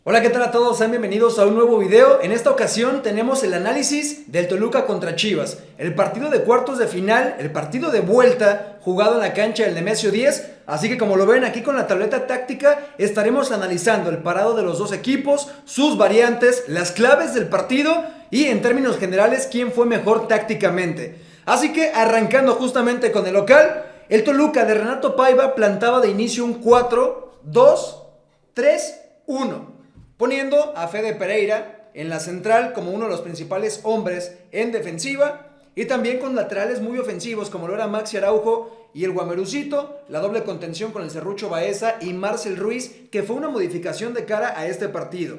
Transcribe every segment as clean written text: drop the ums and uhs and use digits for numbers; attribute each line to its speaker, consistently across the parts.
Speaker 1: Hola, ¿qué tal a todos? Sean bienvenidos a un nuevo video. En esta ocasión tenemos el análisis del Toluca contra Chivas. El partido de cuartos de final, el partido de vuelta jugado en la cancha del Nemesio 10. Así que como lo ven aquí con la tableta táctica, estaremos analizando el parado de los dos equipos, sus variantes, las claves del partido y en términos generales quién fue mejor tácticamente. Así que arrancando justamente con el local, el Toluca de Renato Paiva plantaba de inicio un 4-2-3-1. Poniendo a Fede Pereira en la central como uno de los principales hombres en defensiva y también con laterales muy ofensivos como lo era Maxi Araujo y el Guamerucito, la doble contención con el Serrucho Baeza y Marcel Ruiz, que fue una modificación de cara a este partido.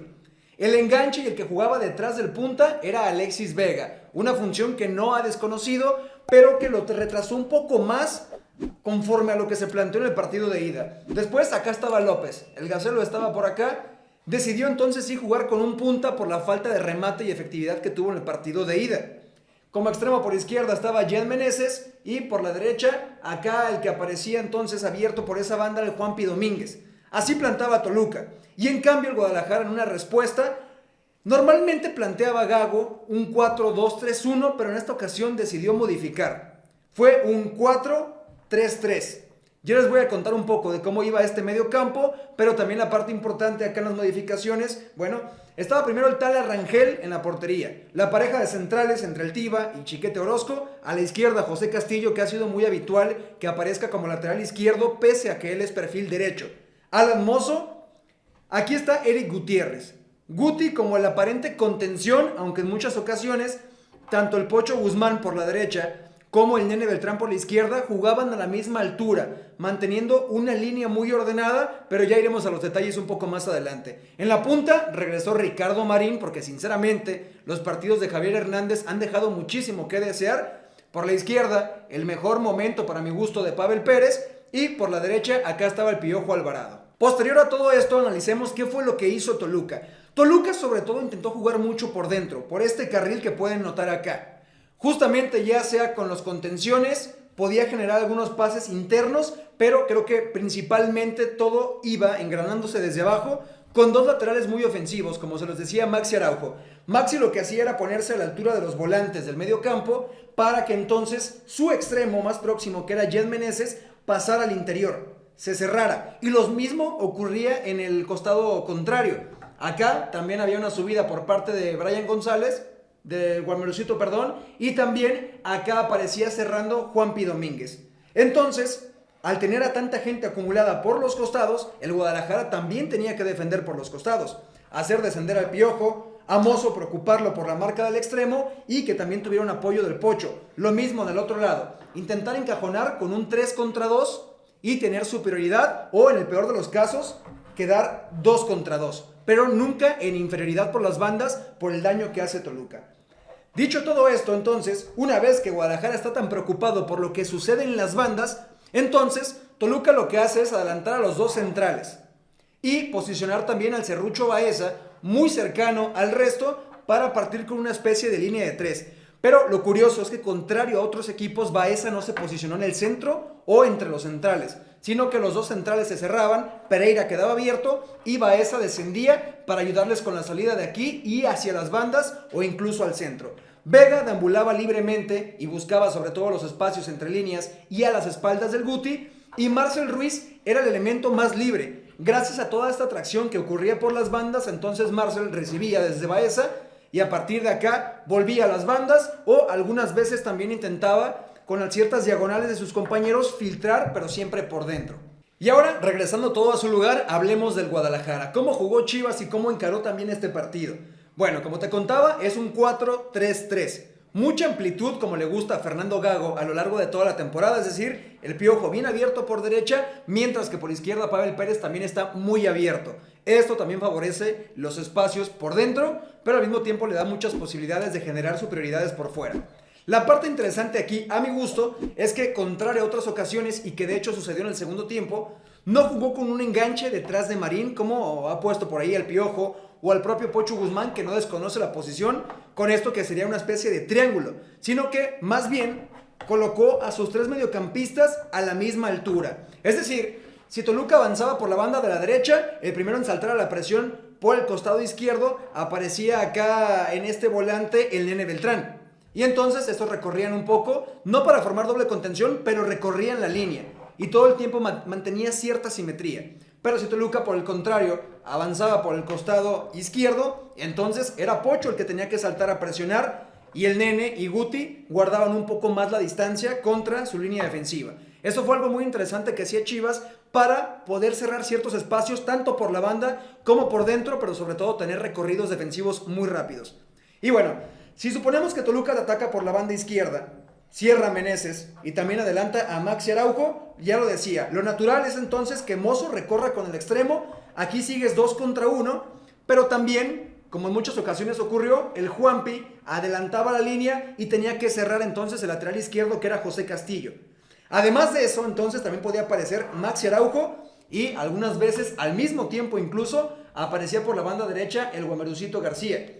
Speaker 1: El enganche y el que jugaba detrás del punta era Alexis Vega, una función que no ha desconocido, pero que lo retrasó un poco más conforme a lo que se planteó en el partido de ida. Después acá estaba López, el Gacelo estaba por acá. Decidió entonces sí jugar con un punta por la falta de remate y efectividad que tuvo en el partido de ida. Como extremo por izquierda estaba Jan Meneses y por la derecha acá el que aparecía entonces abierto por esa banda el Juanpi Domínguez. Así plantaba Toluca. Y en cambio el Guadalajara en una respuesta normalmente planteaba Gago un 4-2-3-1, pero en esta ocasión decidió modificar. Fue un 4-3-3. Yo les voy a contar un poco de cómo iba este medio campo, pero también la parte importante acá en las modificaciones. Bueno, estaba primero el tal Rangel en la portería, la pareja de centrales entre el Tiva y Chiquete Orozco, a la izquierda José Castillo, que ha sido muy habitual que aparezca como lateral izquierdo, pese a que él es perfil derecho. Alan Mozo, aquí está Eric Gutiérrez. Guti como el aparente contención, aunque en muchas ocasiones, tanto el Pocho Guzmán por la derecha, como el Nene Beltrán por la izquierda jugaban a la misma altura, manteniendo una línea muy ordenada, pero ya iremos a los detalles un poco más adelante. En la punta regresó Ricardo Marín, porque sinceramente los partidos de Javier Hernández han dejado muchísimo que desear. Por la izquierda, el mejor momento para mi gusto de Pavel Pérez, y por la derecha acá estaba el Piojo Alvarado. Posterior a todo esto, analicemos qué fue lo que hizo Toluca. Toluca sobre todo intentó jugar mucho por dentro, por este carril que pueden notar acá. Justamente ya sea con los contenciones, podía generar algunos pases internos, pero creo que principalmente todo iba engranándose desde abajo, con dos laterales muy ofensivos, como se los decía Maxi Araujo. Maxi lo que hacía era ponerse a la altura de los volantes del medio campo, para que entonces su extremo más próximo, que era Jan Meneses, pasara al interior, se cerrara. Y lo mismo ocurría en el costado contrario. Acá también había una subida por parte de Brian González, de Guamerucito, perdón, y también acá aparecía cerrando Juanpi Domínguez. Entonces, al tener a tanta gente acumulada por los costados, el Guadalajara también tenía que defender por los costados, hacer descender al Piojo, a Mozo preocuparlo por la marca del extremo y que también tuviera un apoyo del Pocho. Lo mismo del otro lado, intentar encajonar con un 3 contra 2 y tener superioridad, o en el peor de los casos, quedar 2 contra 2, pero nunca en inferioridad por las bandas por el daño que hace Toluca. Dicho todo esto, entonces, una vez que Guadalajara está tan preocupado por lo que sucede en las bandas, entonces Toluca lo que hace es adelantar a los dos centrales y posicionar también al Serrucho Baeza muy cercano al resto para partir con una especie de línea de 3. Pero lo curioso es que, contrario a otros equipos, Baeza no se posicionó en el centro o entre los centrales, sino que los dos centrales se cerraban, Pereira quedaba abierto y Baeza descendía para ayudarles con la salida de aquí y hacia las bandas o incluso al centro. Vega deambulaba libremente y buscaba sobre todo los espacios entre líneas y a las espaldas del Guti, y Marcel Ruiz era el elemento más libre. Gracias a toda esta atracción que ocurría por las bandas, entonces Marcel recibía desde Baeza y a partir de acá volvía a las bandas, o algunas veces también intentaba con las ciertas diagonales de sus compañeros filtrar, pero siempre por dentro. Y ahora, regresando todo a su lugar, hablemos del Guadalajara. ¿Cómo jugó Chivas y cómo encaró también este partido? Bueno, como te contaba, es un 4-3-3. Mucha amplitud, como le gusta a Fernando Gago a lo largo de toda la temporada, es decir, el Piojo bien abierto por derecha, mientras que por izquierda Pavel Pérez también está muy abierto. Esto también favorece los espacios por dentro, pero al mismo tiempo le da muchas posibilidades de generar superioridades por fuera. La parte interesante aquí, a mi gusto, es que, contrario a otras ocasiones, y que de hecho sucedió en el segundo tiempo, no jugó con un enganche detrás de Marín, como ha puesto por ahí el Piojo, o al propio Pocho Guzmán, que no desconoce la posición, con esto que sería una especie de triángulo, sino que más bien colocó a sus tres mediocampistas a la misma altura. Es decir, Si Toluca avanzaba por la banda de la derecha, el primero en saltar a la presión por el costado izquierdo aparecía acá en este volante el Nene Beltrán. Y entonces estos recorrían un poco, no para formar doble contención, pero recorrían la línea. Y todo el tiempo mantenía cierta simetría. Pero si Toluca, por el contrario, avanzaba por el costado izquierdo, entonces era Pocho el que tenía que saltar a presionar y el Nene y Guti guardaban un poco más la distancia contra su línea defensiva. Eso fue algo muy interesante que hacía Chivas para poder cerrar ciertos espacios tanto por la banda como por dentro, pero sobre todo tener recorridos defensivos muy rápidos. Y bueno, si suponemos que Toluca te ataca por la banda izquierda, cierra a Meneses y también adelanta a Maxi Araujo, ya lo decía, lo natural es entonces que Mozo recorra con el extremo, aquí sigues 2 contra 1, pero también, como en muchas ocasiones ocurrió, el Juanpi adelantaba la línea y tenía que cerrar entonces el lateral izquierdo que era José Castillo. Además de eso, entonces también podía aparecer Maxi Araujo y algunas veces al mismo tiempo incluso aparecía por la banda derecha el Guamerucito García.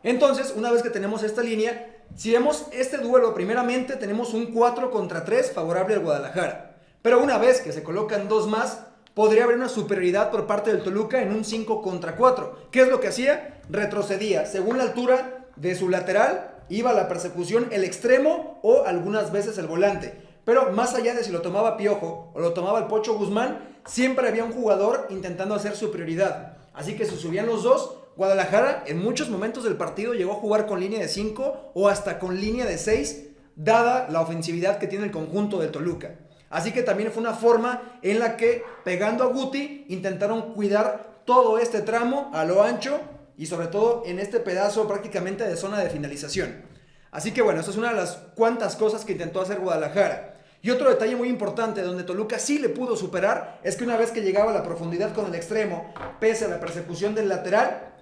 Speaker 1: Entonces, una vez que tenemos esta línea, si vemos este duelo, primeramente tenemos un 4 contra 3 favorable al Guadalajara. Pero una vez que se colocan 2 más, podría haber una superioridad por parte del Toluca en un 5 contra 4. ¿Qué es lo que hacía? Retrocedía. Según la altura de su lateral, iba a la persecución el extremo o algunas veces el volante. Pero más allá de si lo tomaba Piojo o lo tomaba el Pocho Guzmán, siempre había un jugador intentando hacer superioridad. Así que si subían los dos, Guadalajara en muchos momentos del partido llegó a jugar con línea de 5 o hasta con línea de 6, dada la ofensividad que tiene el conjunto del Toluca. Así que también fue una forma en la que, pegando a Guti, intentaron cuidar todo este tramo a lo ancho y sobre todo en este pedazo prácticamente de zona de finalización. Así que bueno, eso es una de las cuantas cosas que intentó hacer Guadalajara. Y otro detalle muy importante donde Toluca sí le pudo superar es que una vez que llegaba a la profundidad con el extremo, pese a la persecución del lateral,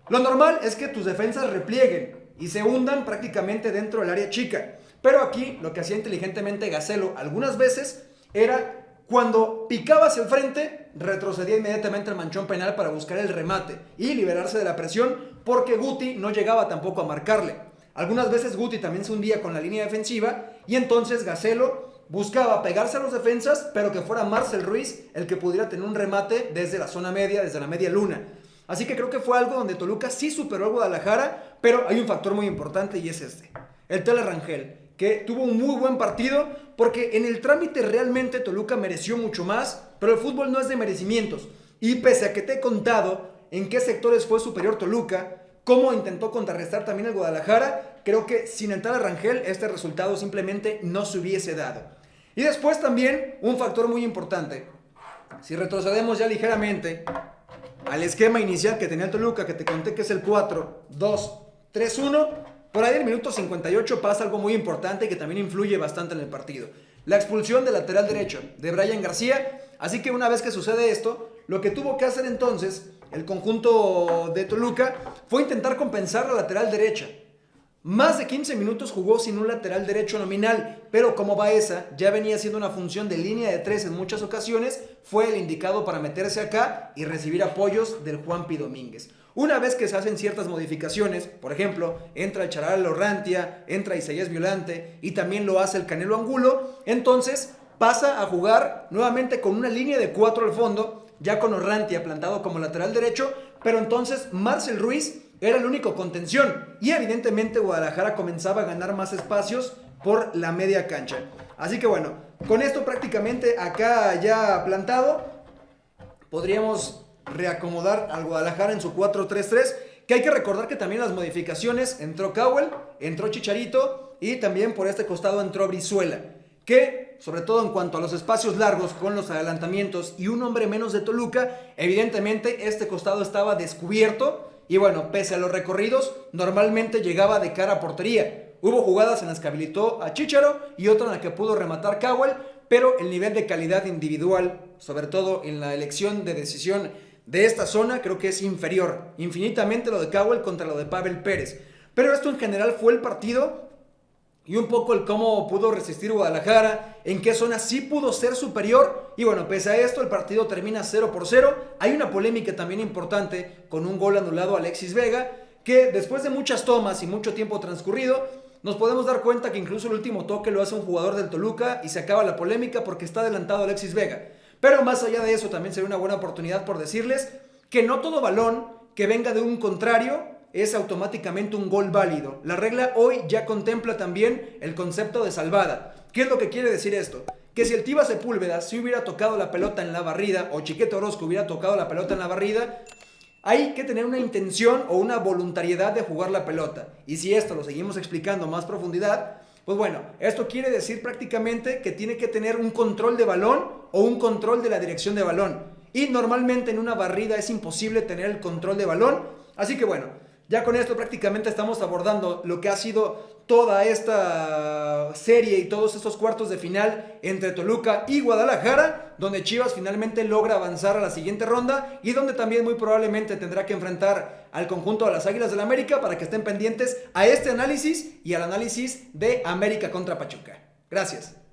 Speaker 1: lo normal es que tus defensas replieguen y se hundan prácticamente dentro del área chica. Pero aquí lo que hacía inteligentemente Gacelo algunas veces era cuando picaba hacia el frente, retrocedía inmediatamente al manchón penal para buscar el remate y liberarse de la presión porque Guti no llegaba tampoco a marcarle. Algunas veces Guti también se hundía con la línea defensiva y entonces Gacelo buscaba pegarse a los defensas, pero que fuera Marcel Ruiz el que pudiera tener un remate desde la zona media, desde la media luna. Así que creo que fue algo donde Toluca sí superó al Guadalajara, pero hay un factor muy importante y es este. El Tele Rangel, que tuvo un muy buen partido porque en el trámite realmente Toluca mereció mucho más, pero el fútbol no es de merecimientos. Y pese a que te he contado en qué sectores fue superior Toluca, cómo intentó contrarrestar también el Guadalajara, creo que sin el Tele Rangel este resultado simplemente no se hubiese dado. Y después también un factor muy importante. Si retrocedemos ya ligeramente al esquema inicial que tenía el Toluca, que te conté que es el 4-2-3-1, por ahí en el minuto 58 pasa algo muy importante que también influye bastante en el partido. La expulsión del lateral derecho de Brian García. Así que una vez que sucede esto, lo que tuvo que hacer entonces el conjunto de Toluca fue intentar compensar la lateral derecha. Más de 15 minutos jugó sin un lateral derecho nominal, pero como Baeza ya venía siendo una función de línea de 3 en muchas ocasiones, fue el indicado para meterse acá y recibir apoyos del Juanpi Domínguez. Una vez que se hacen ciertas modificaciones, por ejemplo, entra el Charal Orrantia, entra Isaías Violante y también lo hace el Canelo Angulo, entonces pasa a jugar nuevamente con una línea de 4 al fondo, ya con Orrantia plantado como lateral derecho, pero entonces Marcel Ruiz era el único contención y evidentemente Guadalajara comenzaba a ganar más espacios por la media cancha. Así que bueno, con esto prácticamente acá ya plantado, podríamos reacomodar al Guadalajara en su 4-3-3, que hay que recordar que también las modificaciones, entró Cowell, entró Chicharito y también por este costado entró Brizuela, que sobre todo en cuanto a los espacios largos con los adelantamientos y un hombre menos de Toluca, evidentemente este costado estaba descubierto. Y bueno, pese a los recorridos, normalmente llegaba de cara a portería. Hubo jugadas en las que habilitó a Chícharo y otra en la que pudo rematar Cowell, pero el nivel de calidad individual, sobre todo en la elección de decisión de esta zona, creo que es inferior. Infinitamente lo de Cowell contra lo de Pavel Pérez. Pero esto en general fue el partido y un poco el cómo pudo resistir Guadalajara, en qué zona sí pudo ser superior. Y bueno, pese a esto, el partido termina 0-0. Hay una polémica también importante con un gol anulado a Alexis Vega, que después de muchas tomas y mucho tiempo transcurrido, nos podemos dar cuenta que incluso el último toque lo hace un jugador del Toluca y se acaba la polémica porque está adelantado Alexis Vega. Pero más allá de eso, también sería una buena oportunidad por decirles que no todo balón que venga de un contrario es automáticamente un gol válido. La regla hoy ya contempla también el concepto de salvada. ¿Qué es lo que quiere decir esto? Que si el Tiva Sepúlveda si hubiera tocado la pelota en la barrida, o Chiquete Orozco hubiera tocado la pelota en la barrida, hay que tener una intención o una voluntariedad de jugar la pelota. Y si esto lo seguimos explicando a más profundidad, pues bueno, esto quiere decir prácticamente que tiene que tener un control de balón o un control de la dirección de balón. Y normalmente en una barrida es imposible tener el control de balón. Así que bueno, ya con esto prácticamente estamos abordando lo que ha sido toda esta serie y todos estos cuartos de final entre Toluca y Guadalajara, donde Chivas finalmente logra avanzar a la siguiente ronda y donde también muy probablemente tendrá que enfrentar al conjunto de las Águilas del América para que estén pendientes a este análisis y al análisis de América contra Pachuca. Gracias.